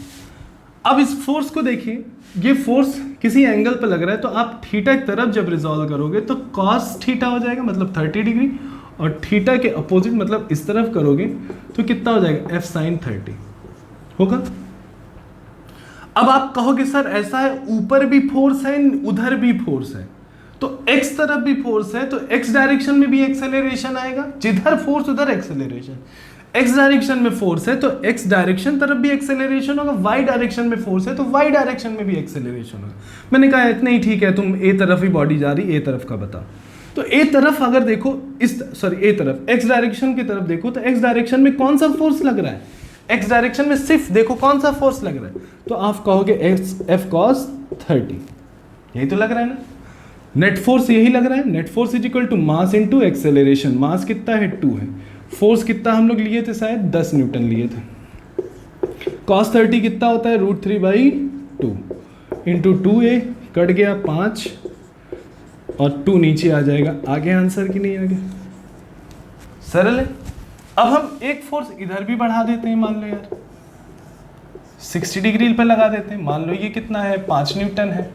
अब इस फोर्स को देखिए, ये फोर्स किसी एंगल पे लग रहा है, तो आप थीटा की तरफ जब रिजॉल्व करोगे तो कॉस थीटा हो जाएगा, मतलब 30 डिग्री, और थीटा के अपोजिट मतलब इस तरफ करोगे तो कितना हो जाएगा, f sin 30 होगा। अब आप कहोगे सर ऐसा है, ऊपर भी फोर्स है उधर भी फोर्स है, तो x तरफ भी फोर्स है, तो x डायरेक्शन में भी एक्सेलरेशन आएगा, जिधर फोर्स उधर एक्सेलरेशन। x डायरेक्शन में फोर्स है तो x डायरेक्शन तरफ भी एक्सेलरेशन होगा, y डायरेक्शन में फोर्स है तो y डायरेक्शन में भी एक्सेलरेशन होगा। मैंने कहा इतना ही ठीक है, तुम a तरफ ही बॉडी जा रही, a तरफ का बताओ। तो a तरफ अगर देखो, a तरफ x डायरेक्शन की तरफ देखो, तो x डायरेक्शन में कौन सा फोर्स लग रहा है, x डायरेक्शन में सिर्फ देखो कौन सा फोर्स लग रहा है, तो आप कहोगे f cos 30, यही तो लग रहा है ना। नेट फोर्स यही लग रहा है, net force is equal to mass into acceleration. Mass कितना है, 2 है, फोर्स कितना हम लोग लिए थे, शायद 10 न्यूटन लिए थे। cos 30 कितना होता है, √3/2 इंटू 2a, कट गया 5 और 2 नीचे आ जाएगा। आगे आंसर की नहीं आगे, सरल है। अब हम एक फोर्स इधर भी बढ़ा देते हैं, मान लो यार 60 डिग्री पे लगा देते हैं, मान लो ये कितना है, 5 न्यूटन है।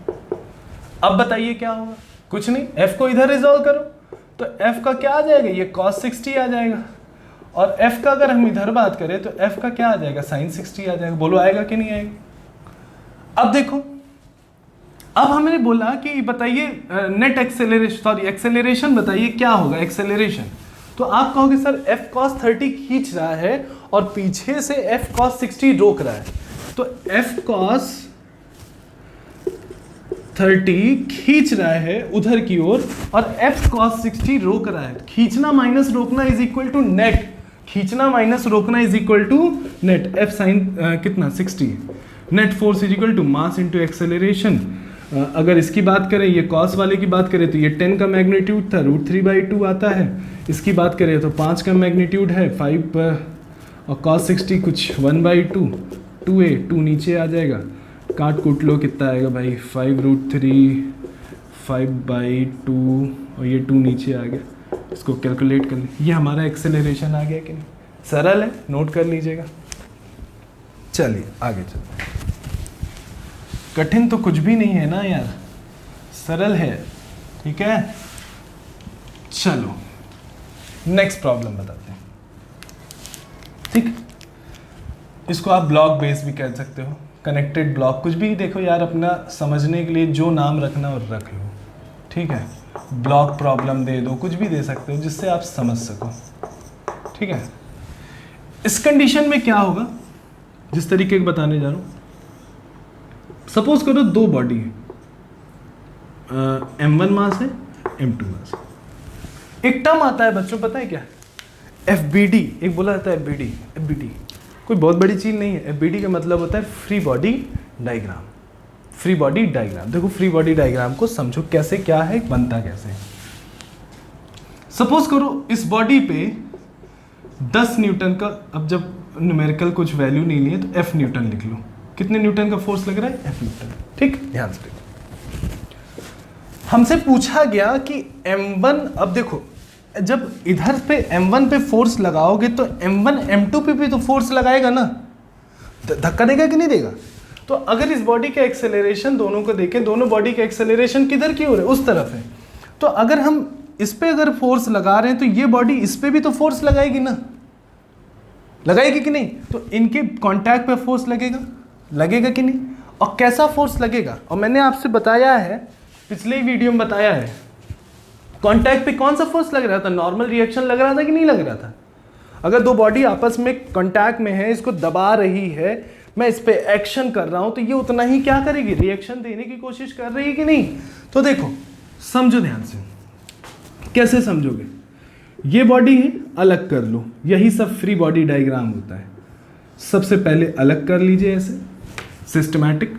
अब बताइए क्या होगा, कुछ नहीं, f को इधर रिजॉल्व करो तो f का क्या आ जाएगा, ये cos 60 आ जाएगा, और f का अगर हम इधर बात करें तो f का क्या आ जाएगा, sin 60 आ जाएगा। बोलो आएगा कि नहीं आएगा। अब देखो, अब हमने बोला कि बताइए नेट एक्सेलरेशन बताइए क्या होगा, एक्सेलरेशन। तो आप कहोगे सर f cos 30 खींच रहा है और पीछे से f cos 60 रोक रहा है, तो f cos 30 खींच रहा है उधर की ओर और f cos 60 रोक रहा है। खींचना माइनस रोकना इज इक्वल टू नेट, खींचना माइनस रोकना is equal to net. f sin कितना 60, net force is equal to mass into acceleration. अगर इसकी बात करें, ये कॉस वाले की बात करें तो ये 10 का मैग्नीट्यूड था, √3/2 आता है। इसकी बात करें तो 5 का मैग्नीट्यूड है 5 और cos 60 कुछ 1/2, 2a, 2 नीचे आ जाएगा, काट कूट लो कितना आएगा भाई, 5√3, 5/2 और ये 2 नीचे आ गया। इसको कैलकुलेट कर लें, ये हमारा एक्सेलरेशन आ गया कि नहीं? सरल है, नोट कर लीजिएगा। चलिए आगे चलते हैं। कठिन तो कुछ भी नहीं है ना यार, सरल है, ठीक है। चलो नेक्स्ट प्रॉब्लम बताते हैं, ठीक। इसको आप ब्लॉक बेस भी कह सकते हो, कनेक्टेड ब्लॉक, कुछ भी देखो यार, अपना समझने के लिए जो नाम रखना और रख लो, ठीक है। ब्लॉक प्रॉब्लम दे दो, कुछ भी दे सकते हो जिससे आप समझ सको, ठीक है। इस कंडीशन में क्या होगा, जिस तरीके के बताने जा रहा हूं, सपोज करो दो बॉडी है, m1 मास है, m2 मास है। एक टर्म आता है बच्चों, पता है क्या? FBD, एक बोला जाता है FBD कोई बहुत बड़ी चीज नहीं है। FBD का मतलब होता है free body diagram. Free body diagram, देखो फ्री बॉडी डायग्राम को समझो कैसे, क्या है, बनता कैसे। सपोज करो इस बॉडी पे 10 न्यूटन का, अब जब न्यूमेरिकल कुछ वैल्यू नहीं ली है तो F न्यूटन लिख लो, कितने न्यूटन का फोर्स लग रहा है? F न्यूटन, ठीक। ध्यान से देखो, हमसे पूछा गया कि M1, अब देखो जब इधर पे M1 पे फोर्स लगाओगे तो M1 M2 पे भी तो फोर्स लगाएगा ना, धक्का देगा कि नहीं देगा? तो अगर इस बॉडी का एक्सेलरेशन दोनों को देखें, दोनों बॉडी का एक्सेलरेशन किधर की ओर है? उस तरफ है। तो अगर हम इस पे अगर फोर्स लगा रहे हैं तो ये बॉडी इस पे भी तो फोर्स लगाएगी ना, लगाएगी कि नहीं? तो इनके कांटेक्ट पे फोर्स लगेगा कि नहीं? और कैसा फोर्स लगेगा? और मैंने आपसे बताया है, पिछले ही वीडियो में बताया है, कांटेक्ट पे कौन सा फोर्स लग रहा था? नॉर्मल रिएक्शन लग रहा था कि नहीं लग रहा था? अगर दो बॉडी आपस में कांटेक्ट में है, इसको दबा रही है, मैं इस पे एक्शन कर रहा हूं, तो ये उतना ही क्या करेगी? रिएक्शन देने की कोशिश कर रही है कि नहीं? तो देखो समझो ध्यान से, कैसे समझोगे? ये बॉडी है, अलग कर लो, यही सब फ्री बॉडी डायग्राम होता है। सबसे पहले अलग कर लीजिए ऐसे, सिस्टमैटिक।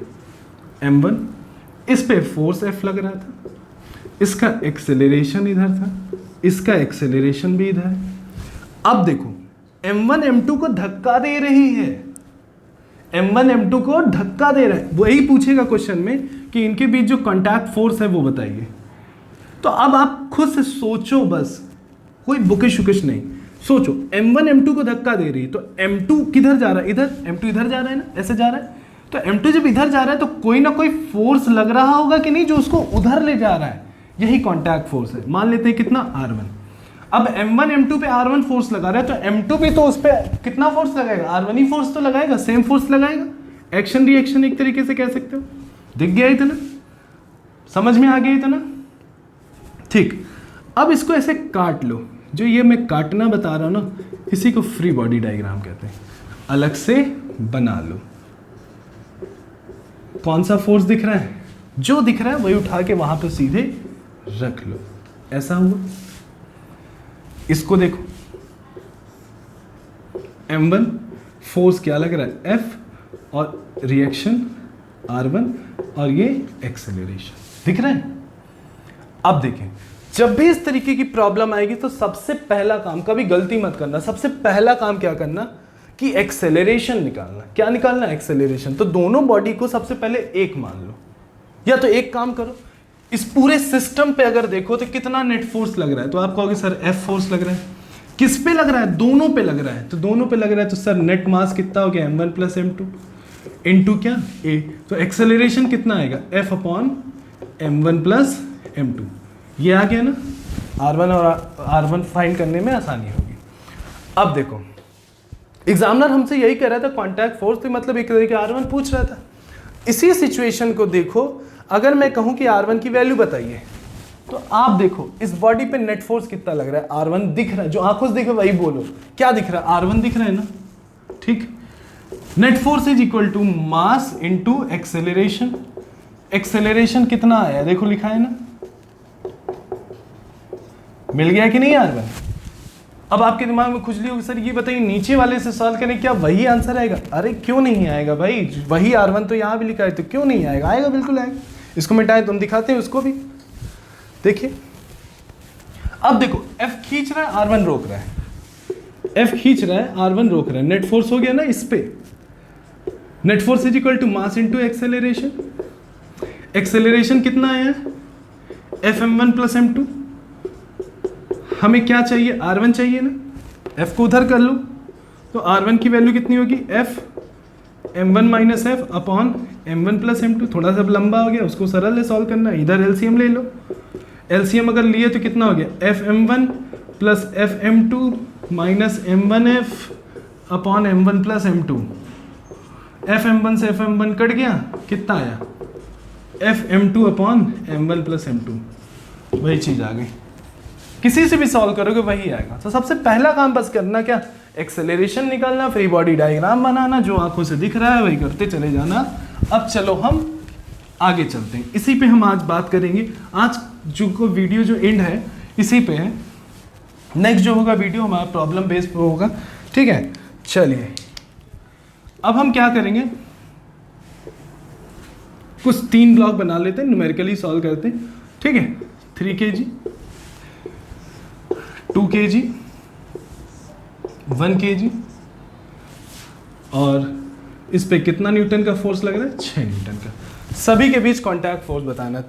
M1, इस पे फोर्स F लग रहा था, इसका एक्सेलरेशन इधर था, इसका एक्सेलरेशन भी इधर है। अब देखो M1 M2 को धक्का दे रही है, M1 M2 को धक्का दे रहा है। वही पूछेगा क्वेश्चन में कि इनके बीच जो कांटेक्ट फोर्स है वो बताइए। तो अब आप खुद से सोचो, बस कोई बुकिश वुकिश नहीं, सोचो। M1 M2 को धक्का दे रही है तो M2 किधर जा रहा है? इधर। M2 इधर जा रहा है ना, ऐसे जा रहा है। तो M2 जब इधर जा रहा है तो कोई ना कोई फोर्स लग रहा होगा कि नहीं, जो उसको उधर ले जा रहा है। यही कांटेक्ट फोर्स है। मान लेते हैं कितना? R1। अब M1 M2 पे R1 फोर्स लगा रहा है तो M2 पे तो उस पर कितना फोर्स लगाएगा? R1 ही फोर्स तो लगाएगा, सेम फोर्स लगाएगा। एक्शन रिएक्शन एक तरीके से कह सकते हो। दिख गया इतना? समझ में आ गया इतना? ठीक। अब इसको ऐसे काट लो, जो ये मैं काटना बता रहा हूं ना, इसी को फ्री बॉडी डायग्राम कहते हैं। अलग से बना लो। कौन सा फोर्स दिख रहा है? जो दिख रहा है वही उठा के वहां पे सीधे रख लो। ऐसा हुआ। इसको देखो, M1 फोर्स क्या लग रहा है? F, और रिएक्शन R1, और ये एक्सेलरेशन दिख रहा है। अब देखें, जब भी इस तरीके की प्रॉब्लम आएगी तो सबसे पहला काम, कभी गलती मत करना, सबसे पहला काम क्या करना कि एक्सेलरेशन निकालना। क्या निकालना? एक्सेलरेशन। तो दोनों बॉडी को सबसे पहले एक मान लो, या तो एक काम करो, इस पूरे सिस्टम पे अगर देखो तो कितना नेट फोर्स लग रहा है? तो आप कहोगे सर F फोर्स लग रहा है। किस पे लग रहा है? दोनों पे लग रहा है। तो दोनों पे लग रहा है तो सर नेट मास कितना हो गया? M1 प्लस M2 इंटू क्या? A। तो एक्सेलरेशन कितना आएगा? F upon M1 plus M2। ये आ गया ना? R1 और R1 फाइंड करने में आसानी होगी। अब देखो, एग्जामिनर हमसे यही कह रहा था कांटेक्ट फोर्स, तो मतलब एक तरीके R1 पूछ रहा था। इसी सिचुएशन को देखो, अगर मैं कहूं कि R1 की वैल्यू बताइए, तो आप देखो इस बॉडी पे नेट फोर्स कितना लग रहा है? R1 दिख रहा है, जो आंखों से दिखे वही बोलो। क्या दिख रहा है? R1 दिख रहा है ना, ठीक। Net force is equal to mass into acceleration. Acceleration कितना आया? देखो लिखा है ना, मिल गया कि नहीं R1? अब आपके दिमाग में खुजली होगी, सर ये बताइए नीचे वाले से सॉल्व करें, क्या वही आंसर आएगा? अरे क्यों नहीं आएगा भाई, वही R1 तो यहाँ भी लिखा है, तो क्यों नहीं आएगा? आएगा, बिल्कुल आएगा। इसको मिटाएं तो हम दिखाते हैं उसको भी। देखिए अब देखो F खींच रहा है, R1 रोक रहा है, F खींच रहा है, R1 रोक रहा है, नेट फोर्स हो गया ना इस पे। Net force is equal to mass into acceleration. Acceleration कितना आया है? Fm1 plus m2। हमें क्या चाहिए? R1 चाहिए ना, F को उधर कर लो तो R1 की वैल्यू कितनी होगी? F m1 minus F upon m1 plus m2। थोड़ा सा लंबा हो गया, उसको सरल है सॉल्व करना, इधर एलसीएम ले लो। एलसीएम अगर लिए तो कितना हो गया? Fm1 plus Fm2 minus m1f upon m1 plus m2। Fm1 से Fm1 कट गया, कितना आया? Fm2 upon m1 plus m2। वही चीज़ आ गई, किसी से भी सॉल्व करोगे वही आएगा। तो सबसे पहला काम बस करना क्या? एक्सेलरेशन निकालना, फ्री बॉडी डायग्राम बनाना, जो आंखों से दिख रहा है वही करते चले जाना। अब चलो हम आगे चलते हैं, इसी पे हम आज बात करेंगे। आज जो वीडियो जो एंड है इसी पे है, नेक्स्ट जो होगा वीडियो हमारा प्रॉब्लम बेस पे होगा, ठीक है। चलिए अब हम क्या करेंगे, कुछ 3 ब्लॉक बना लेते हैं, न्यूमेरिकली सॉल्व करते हैं, ठीक है। 3 kg, 2 kg, 1 kg, और इस पे कितना न्यूटन का फोर्स लग रहा है? 6 न्यूटन का। सभी के बीच कांटेक्ट फोर्स बताना,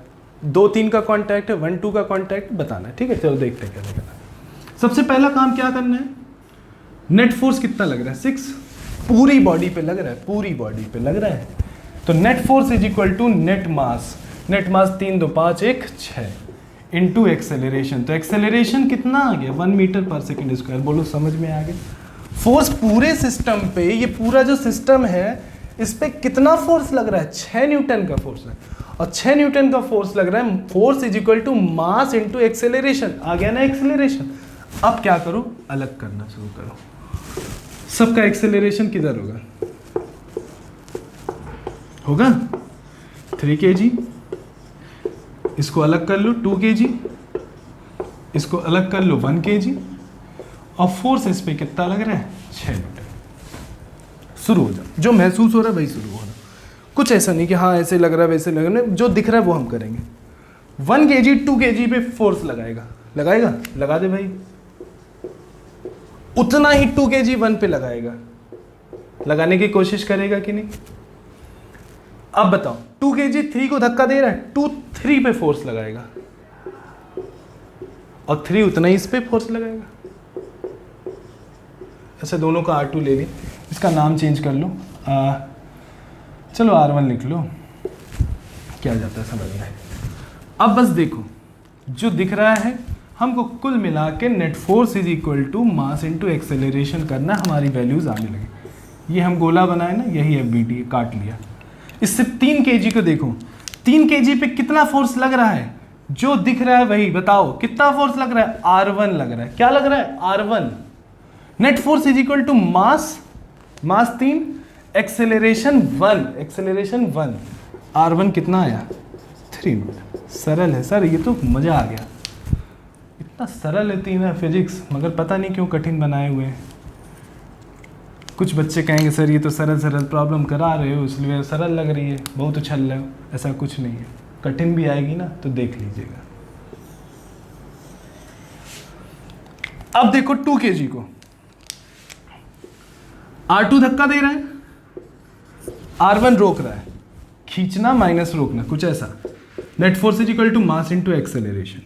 2-3 का कांटेक्ट है, 1-2 का कांटेक्ट बताना है, ठीक है। चलो देखते हैं क्या करना है। सबसे पहला काम क्या करना है? नेट फोर्स कितना लग रहा है? 6 पूरी बॉडी पे लग रहा है, पूरी बॉडी पे लग रहा है। तो net force is equal to net mass. Net mass 3 2 5 1 6 into acceleration. तो एक्सेलरेशन कितना आ गया? 1 मीटर पर सेकेंड स्क्वायर। बोलो समझ में आ गया? फोर्स पूरे सिस्टम पे, ये पूरा जो सिस्टम है इस पे कितना फोर्स लग रहा है? 6 न्यूटन का फोर्स है, और 6 न्यूटन का फोर्स लग रहा है। Force is equal to mass into acceleration. आ गया ना एक्सेलरेशन। अब क्या करो? अलग करना शुरू करो। सबका एक्सेलरेशन किधर होगा? होगा 3 kg, इसको अलग कर लो 2 kg, इसको अलग कर लो 1 kg, और फोर्स इस पे कितना लग रहा है? 6 न्यूटन। शुरू हो जाओ, जो महसूस हो रहा है वही शुरू हो रहा है। कुछ ऐसा नहीं कि हाँ ऐसे लग रहा है वैसे लग रहा है, जो दिख रहा है वो हम करेंगे। 1 kg 2 kg पे फोर्स लगाएगा, लगाएगा? लगा दे भाई। उतना ही 2 kg 1 पे लगाएगा, लगाने की कोशिश करेगा कि नहीं? अब बताओ, 2 kg 3 को धक्का दे रहा है, 2 3 पे फोर्स लगाएगा, और 3 उतना ही इस पे फोर्स लगाएगा। अच्छा दोनों का R2 ले लें, इसका नाम चेंज कर लो, चलो R1 लिख लो, क्या जाता है समझ में। अब बस देखो जो दिख रहा है, हमको कुल मिला के net force is equal to mass into acceleration करना, हमारी वैल्यूज आने लगे। ये हम गोला बनाए ना, यही है BD, काट लिया। इससे 3 kg को देखो, 3 kg पे कितना फोर्स लग रहा है? जो दिख रहा है वही बताओ, कितना फोर्स लग रहा है? R1 लग रहा है। क्या लग रहा है? R1। Net force is equal to mass, mass 3, acceleration 1, acceleration 1। R1 कितना आया? 3 न्यूटन। सरल है सर, ये तो मजा आ गया। इतना सरल है 3 है फिजिक्स, मगर पता नहीं क्यों कठिन बनाए हुए हैं। कुछ बच्चे कहेंगे सर ये तो सरल सरल प्रॉब्लम करा रहे हो इसलिए सरल लग रही है, बहुत उछल रहे हो। ऐसा कुछ नहीं है, कठिन भी आएगी ना तो देख लीजिएगा। अब देखो 2 kg को R2 धक्का दे रहा है, R1 रोक रहा है, खींचना माइनस रोकना, कुछ ऐसा। Net force is equal to mass into acceleration.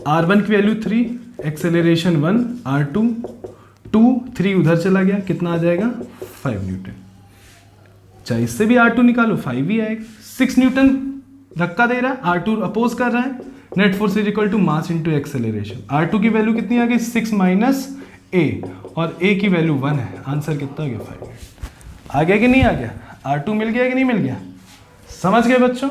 R1 की वैल्यू 3, एक्सेलरेशन 1, R2 2, 3 उधर चला गया, कितना आ जाएगा? 5 न्यूटन। चाहे इससे भी R2 निकालो, 5 ही आएगा। 6 न्यूटन धक्का दे रहा है, R2 अपोज कर रहा है। Net force is equal to mass into acceleration. R2 की वैल्यू कितनी आ गई? 6 माइनस A, और A की वैल्यू 1 है। आंसर कितना हो गया? 5। आ गया कि नहीं आ गया? R2 मिल गया कि नहीं मिल गया? समझ गए बच्चों?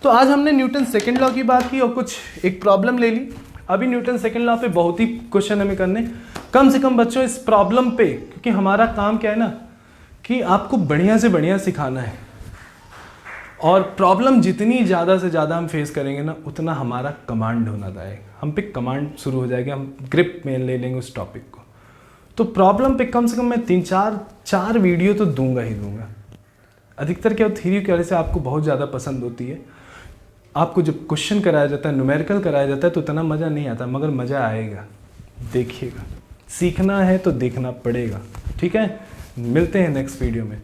तो आज हमने न्यूटन सेकेंड लॉ की बात की और कुछ एक प्रॉब्लम ले ली। अभी न्यूटन सेकेंड लॉ पे बहुत ही क्वेश्चन हमें करने, कम से कम बच्चों इस प्रॉब्लम पे, क्योंकि हमारा काम क्या है ना कि आपको बढ़िया से बढ़िया सिखाना है, और प्रॉब्लम जितनी ज़्यादा से ज़्यादा हम फेस करेंगे ना उतना हमारा कमांड होना जाएगा, हम पे कमांड शुरू हो जाएगा, हम ग्रिप में ले लेंगे उस टॉपिक को। तो प्रॉब्लम पे कम से कम मैं 3-4 वीडियो तो दूंगा ही दूंगा। अधिकतर क्या थ्योरी की वजह से आपको बहुत ज़्यादा पसंद होती है। आपको जब क्वेश्चन कराया जाता है, न्यूमेरिकल कराया जाता है तो उतना मज़ा नहीं आता, मगर मज़ा आएगा, देखिएगा। सीखना है तो देखना पड़ेगा। ठीक है, मिलते हैं नेक्स्ट वीडियो में।